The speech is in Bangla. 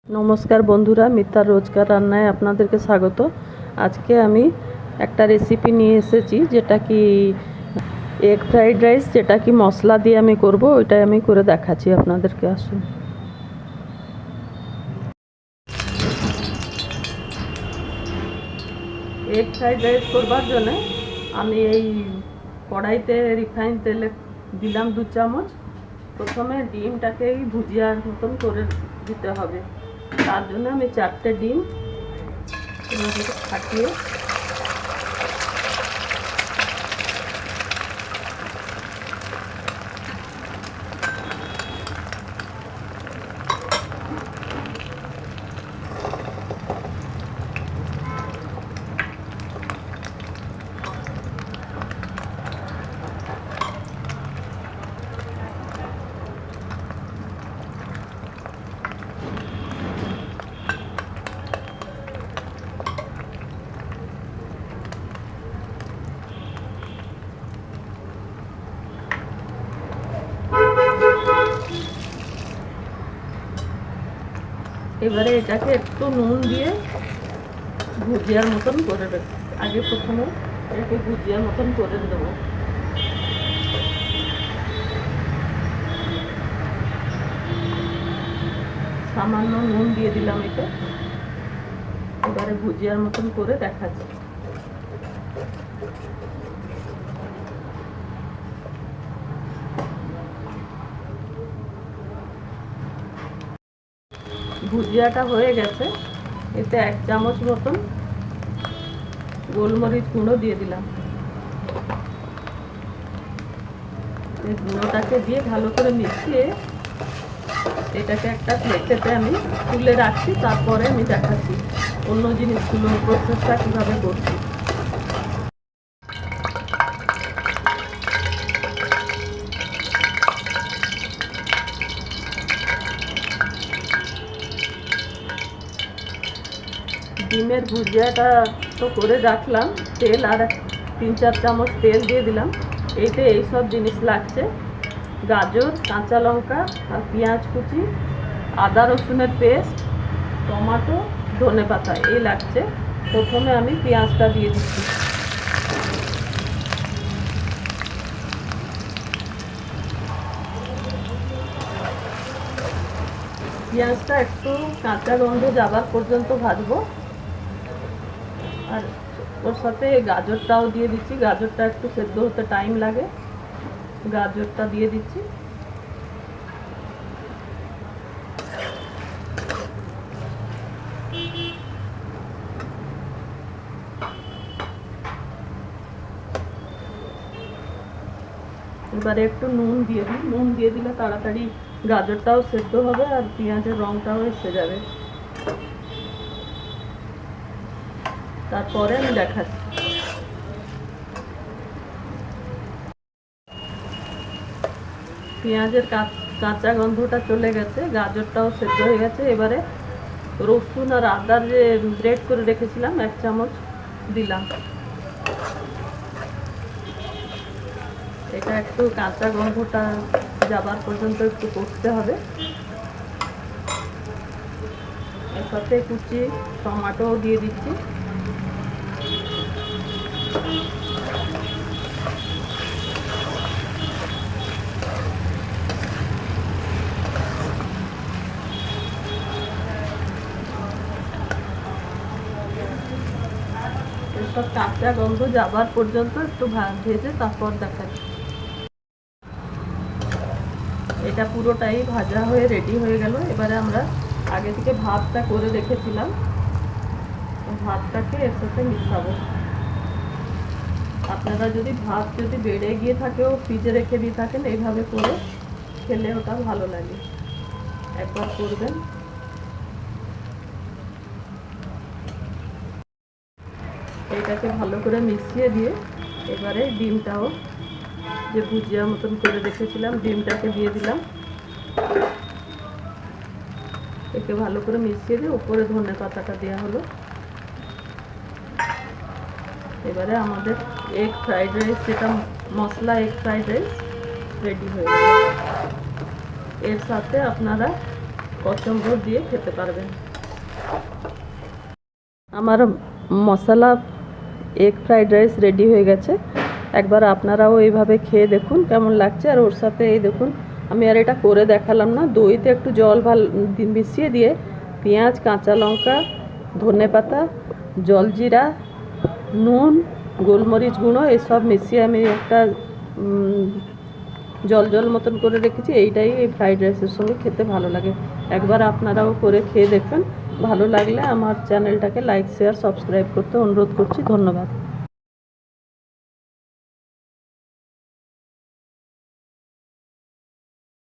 নমস্কার বন্ধুরা, মিতার রোজকার রান্নায় আপনাদেরকে স্বাগত। আজকে আমি একটা রেসিপি নিয়ে এসেছি, যেটা কি এগ ফ্রাইড রাইস, যেটা কি মশলা দিয়ে আমি করব। ওইটাই আমি করে দেখাচ্ছি আপনাদেরকে। আসুন। এগ ফ্রাইড রাইস করবার জন্য আমি এই কড়াইতে রিফাইন তেলে দিলাম 2 চামচ। প্রথমে ডিমটাকে ভুজিয়ার মতন করে দিতে হবে। তার জন্য আমি 4টে ডিম ফাটিয়ে এবারে এটাকে একটু নুন দিয়ে ভুজিয়ার মতন করে দেবো। আগে প্রথমে এটাকে ভুজিয়ার মতন করে দেবো। সামান্য নুন দিয়ে দিলাম এটা। এবারে ভুজিয়ার মতন করে দেখাচ্ছি। ভুজিয়াটা হয়ে গেছে। এতে 1 চামচ মতন গোলমরিচ গুঁড়ো দিয়ে দিলাম। এই গুঁড়োটাকে দিয়ে ভালো করে মিশিয়ে এটাকে একটা প্লেটেতে আমি তুলে রাখছি। তারপরে আমি দেখাচ্ছি অন্য জিনিসগুলো প্রসেসটা কীভাবে করছি। ডিমের ভুজিয়াটা তো করে রাখলাম। তেল আর 3-4 চামচ তেল দিয়ে দিলাম। এইতে এইসব জিনিস লাগছে: গাজর, কাঁচা লঙ্কা আর পেঁয়াজ কুচি, আদা রসুনের পেস্ট, টমেটো, ধনেপাতা এই লাগছে। প্রথমে আমি পেঁয়াজটা দিয়ে দিচ্ছি। পেঁয়াজটা একটু কাঁচা গন্ধ যাবার পর্যন্ত ভাজবো। আর ওর সাথে গাজরটাও দিয়ে দিচ্ছি। গাজরটা একটু সেদ্ধ হতে টাইম লাগে। গাজরটা দিয়ে দিচ্ছি। এবারে একটু নুন দিয়ে দিই। নুন দিয়ে দিলে তাড়াতাড়ি গাজরটাও সেদ্ধ হবে আর পেঁয়াজের রঙটাও এসে যাবে। তারপরে আমি দেখাচ্ছি। পেঁয়াজের কাঁচা গন্ধটা চলে গেছে, গাজরটাও সেদ্ধ হয়ে গেছে। এবারে রসুন আর আদার যে গ্রেট করে রেখেছিলাম 1 চামচ দিলাম। এটা একটু কাঁচা গন্ধটা যাবার পর্যন্ত একটু কষতে হবে। এর সাথে কুচি টমেটো দিয়ে দিচ্ছি। এসব কাঁচা গন্ধ যাবার পর্যন্ত একটু ভেজে তারপর দেখাচ্ছি। এটা পুরোটাই ভাজা হয়ে রেডি হয়ে গেল। এবারে আমরা আগে থেকে ভাতটা করে রেখেছিলাম, ভাতটাকে এর সাথে মিশাবো। আপনারা যদি ভাত বেড়ে গিয়ে থাকেও ফ্রিজে রেখে দিয়ে থাকেন, এইভাবে করে খেলে ওটা ভালো লাগে। একবার করবেন। এটাকে ভালো করে মিশিয়ে দিয়ে এবারে ডিমটাও যে ভুজিয়া মতন করে রেখেছিলাম, ডিমটাকে দিয়ে দিলাম। একে ভালো করে মিশিয়ে দিয়ে উপরে ধনেপাতাটা দেওয়া হলো। এবারে আমাদের এগ ফ্রাইড রাইস, যেটা মশলা এগ ফ্রাইড রাইস রেডি হয়ে গেল। এর সাথে আপনারা কচুম্বর দিয়ে খেতে পারবেন। আমার মশলা এগ ফ্রাইড রাইস রেডি হয়ে গেছে। একবার আপনারাও এইভাবে খেয়ে দেখুন কেমন লাগছে। আর ওর সাথে এই দেখুন, আমি আর এটা করে দেখালাম না, দইতে একটু জল মিশিয়ে দিয়ে পেঁয়াজ, কাঁচা লঙ্কা, ধনেপাতা, জলজিরা, নুন, গোলমরিচ গুঁড়ো এসব মিশিয়ে আমি একটা জল জল মতন করে রেখেছি। এইটাই এই ফ্রাইড রাইসের সঙ্গে খেতে ভালো লাগে। একবার আপনারাও করে খেয়ে দেখবেন। ভালো লাগলে আমার চ্যানেলটাকে লাইক, শেয়ার, সাবস্ক্রাইব করতে অনুরোধ করছি। ধন্যবাদ।